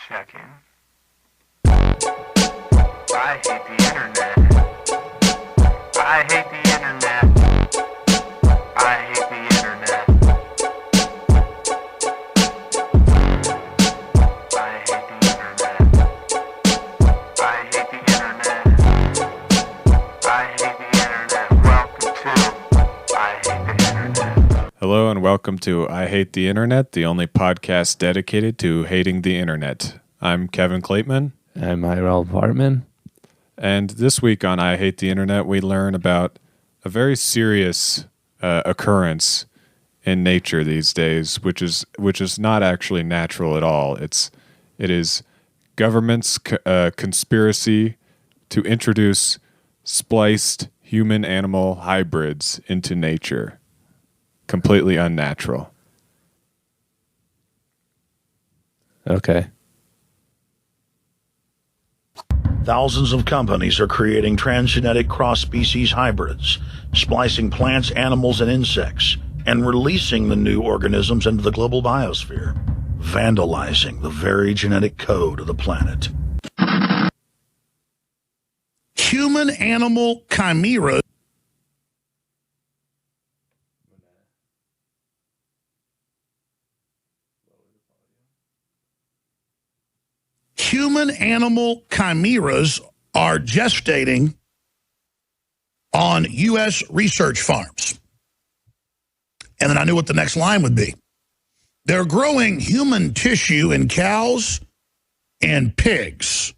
Checking. I hate the internet. I hate the internet. I hate the internet. I hate the internet. I hate the internet. I hate the internet. Welcome to I Hate the Internet. Hello and welcome to I Hate the Internet, the only podcast dedicated to hating the internet. I'm Kevin Clateman. I'm Ralph Hartman. And this week on I Hate the Internet, we learn about a very serious occurrence in nature these days, which is not actually natural at all. It is government's conspiracy to introduce spliced human-animal hybrids into nature. Completely unnatural. Okay. Thousands of companies are creating transgenic cross-species hybrids, splicing plants, animals, and insects, and releasing the new organisms into the global biosphere, vandalizing the very genetic code of the planet. Human-animal chimera. Human-animal chimeras are gestating on U.S. research farms. And then I knew what the next line would be. They're growing human tissue in cows and pigs,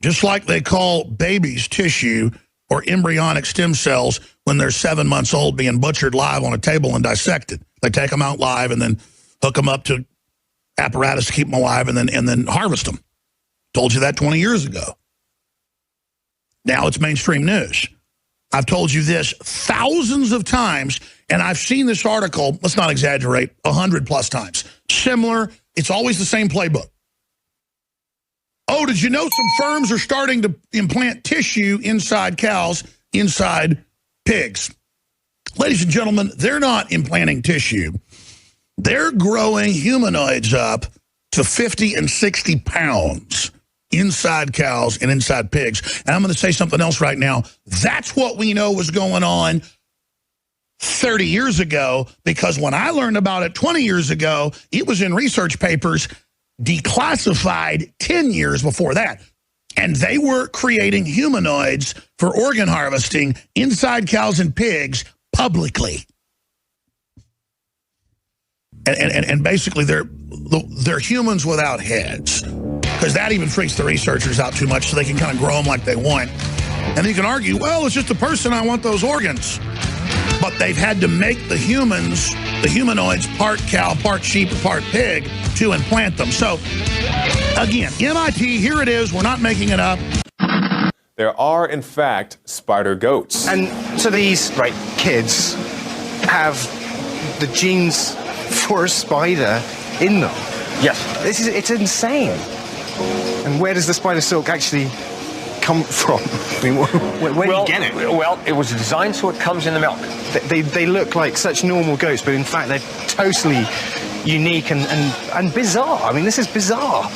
just like they call babies tissue or embryonic stem cells when they're 7 months old being butchered live on a table and dissected. They take them out live and then hook them up to apparatus to keep them alive and then harvest them. Told you that 20 years ago. Now it's mainstream news. I've told you this thousands of times, and I've seen this article, let's not exaggerate, 100 plus times. Similar, it's always the same playbook. Oh, did you know some firms are starting to implant tissue inside cows, inside pigs? Ladies and gentlemen, they're not implanting tissue. They're growing humanoids up to 50 and 60 pounds inside cows and inside pigs. And I'm going to say something else right now. That's what we know was going on 30 years ago, because when I learned about it 20 years ago, it was in research papers declassified 10 years before that. And they were creating humanoids for organ harvesting inside cows and pigs publicly. And basically, they're humans without heads, because that even freaks the researchers out too much, so they can kind of grow them like they want. And then you can argue, well, it's just a person, I want those organs. But they've had to make the humanoids, part cow, part sheep, part pig, to implant them. So, again, MIT, here it is. We're not making it up. There are, in fact, spider goats. And so these kids have the genes for a spider in them. Yes. It's insane. And where does the spider silk actually come from? I mean, where do you get it? Well, it was designed so it comes in the milk. They look like such normal goats, but in fact they're totally unique and bizarre. I mean, this is bizarre.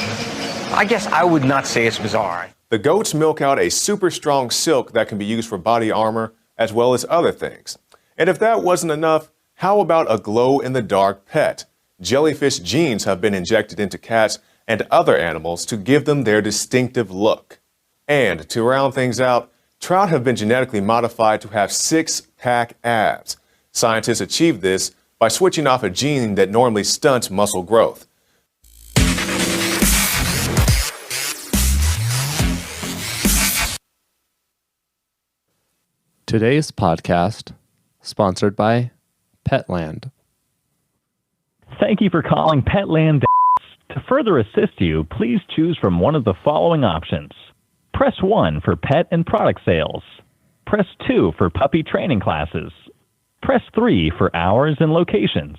I guess I would not say it's bizarre. The goats milk out a super strong silk that can be used for body armor as well as other things. And if that wasn't enough, how about a glow-in-the-dark pet? Jellyfish genes have been injected into cats and other animals to give them their distinctive look. And to round things out, trout have been genetically modified to have six-pack abs. Scientists achieved this by switching off a gene that normally stunts muscle growth. Today's podcast, sponsored by Petland. Thank you for calling Petland. To further assist you, please choose from one of the following options. Press 1 for pet and product sales. Press 2 for puppy training classes. Press 3 for hours and locations.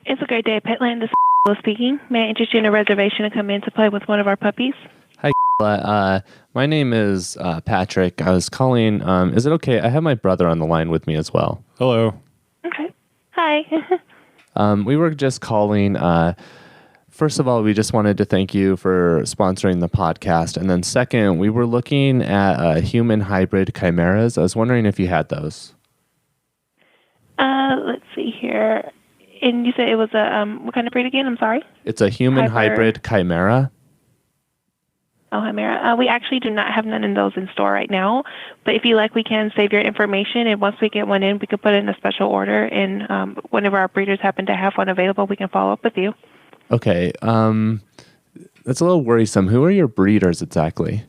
It's a great day at Petland. This is speaking. May I interest you in a reservation to come in to play with one of our puppies? Hi, My name is Patrick. I was calling. Is it okay? I have my brother on the line with me as well. Hello. Okay. Hi. We were just calling. First of all, we just wanted to thank you for sponsoring the podcast. And then second, we were looking at human hybrid chimeras. I was wondering if you had those. Let's see here. And you said it was a what kind of breed again? I'm sorry. It's a human hybrid chimera. Oh, Chimera. We actually do not have none of those in store right now. But if you like, we can save your information. And once we get one in, we can put in a special order. And whenever our breeders happen to have one available, we can follow up with you. Okay. That's a little worrisome. Who are your breeders exactly?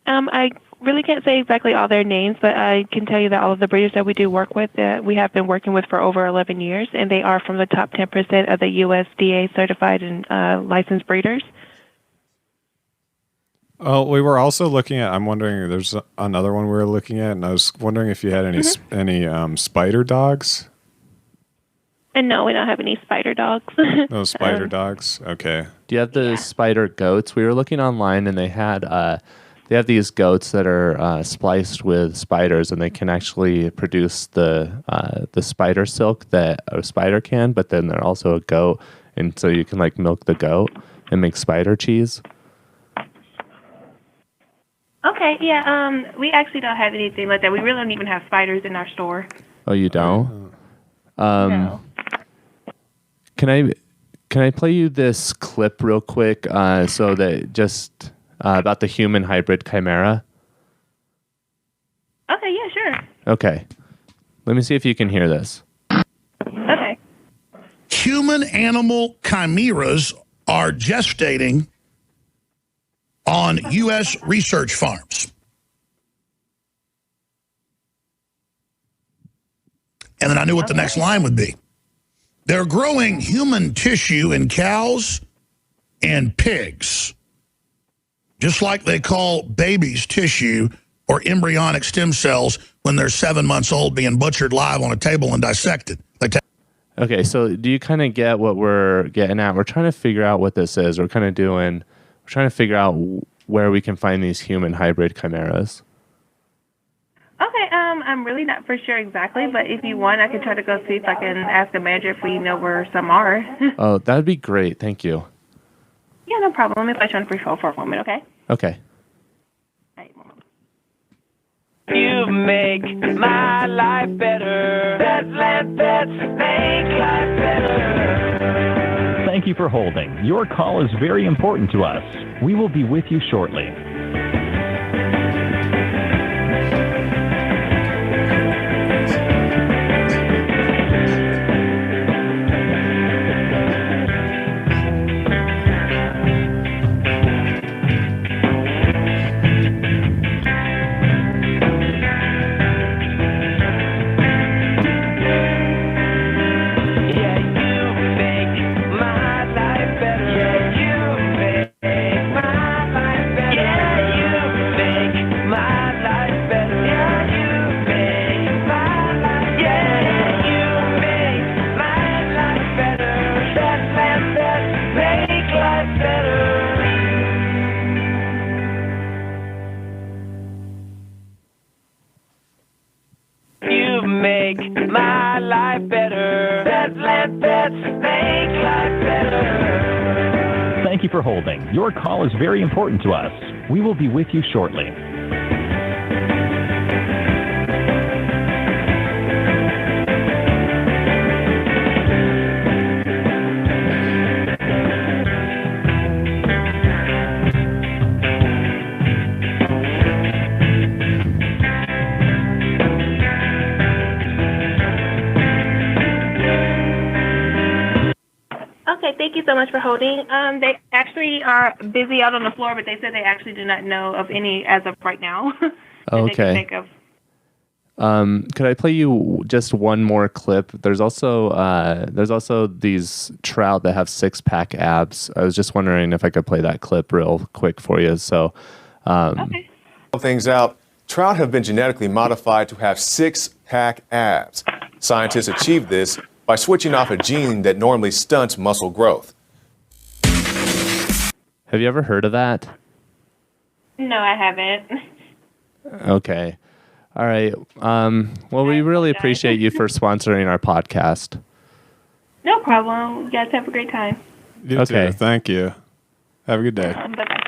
I really can't say exactly all their names, but I can tell you that all of the breeders that we do work with, we have been working with for over 11 years, and they are from the top 10% of the USDA certified and licensed breeders. Oh, we were also looking at. I'm wondering. There's another one we were looking at, and I was wondering if you had any spider dogs. And no, we don't have any spider dogs. No spider dogs. Okay. Do you have the spider goats? We were looking online, and they have these goats that are spliced with spiders, and they can actually produce the spider silk that a spider can. But then they're also a goat, and so you can like milk the goat and make spider cheese. Okay, yeah. We actually don't have anything like that. We really don't even have spiders in our store. Oh, you don't? No. Can I play you this clip real quick? So that just about the human hybrid chimera. Okay, yeah, sure. Okay, let me see if you can hear this. Okay. Human-animal chimeras are gestating on U.S. research farms. And then I knew what the next line would be. They're growing human tissue in cows and pigs, just like they call babies tissue or embryonic stem cells when they're 7 months old being butchered live on a table and dissected. Okay, so do you kind of get what we're getting at? We're trying to figure out what this is. We're trying to figure out where we can find these human hybrid chimeras. Okay, I'm really not for sure exactly, but if you want, I can try to go see if I can ask the manager if we know where some are. Oh, that would be great. Thank you. Yeah, no problem. Let me put you on free hold for a moment, okay? Okay. All right, one moment. You make my life better. Petland Pets make life better. Thank you for holding. Your call is very important to us. We will be with you shortly. My life better. Petland Pets make life better. Thank you for holding. Your call is very important to us. We will be with you shortly. Okay, thank you so much for holding. They actually are busy out on the floor, but they said they actually do not know of any as of right now. that they can Okay. think of. Could I play you just one more clip? There's also these trout that have 6-pack abs. I was just wondering if I could play that clip real quick for you. So, Okay. Things out. Trout have been genetically modified to have 6-pack abs. Scientists achieved this by switching off a gene that normally stunts muscle growth. have you ever heard of that? No, I haven't. Okay. All right. Well, we really appreciate you for sponsoring our podcast. No problem. You guys have a great time. You Okay. too. Thank you. Have a good day. Bye-bye.